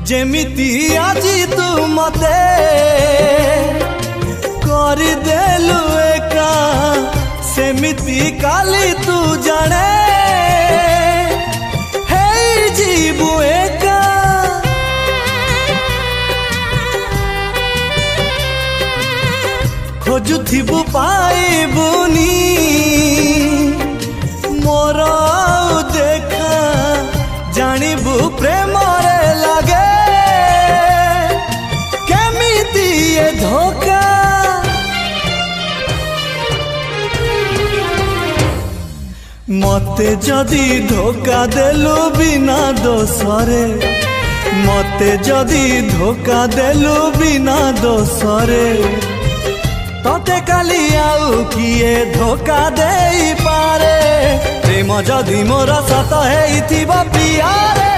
जेमिति आजी तू मते करदेलु एका सेमिति काली तू जाने हे जीवु एका खोजुथिबु पाइबुनी मोर देखा जानिबु प्रेम रे लागे केमिति ये धोखा मते जदि धोखा देलु बिना दोसरे मते जदि धोखा देलु बिना दोसरे तोते काली आउ किए धोखा देई पारे प्रेम जदि मोर सत हेइथिबो प्रियारे।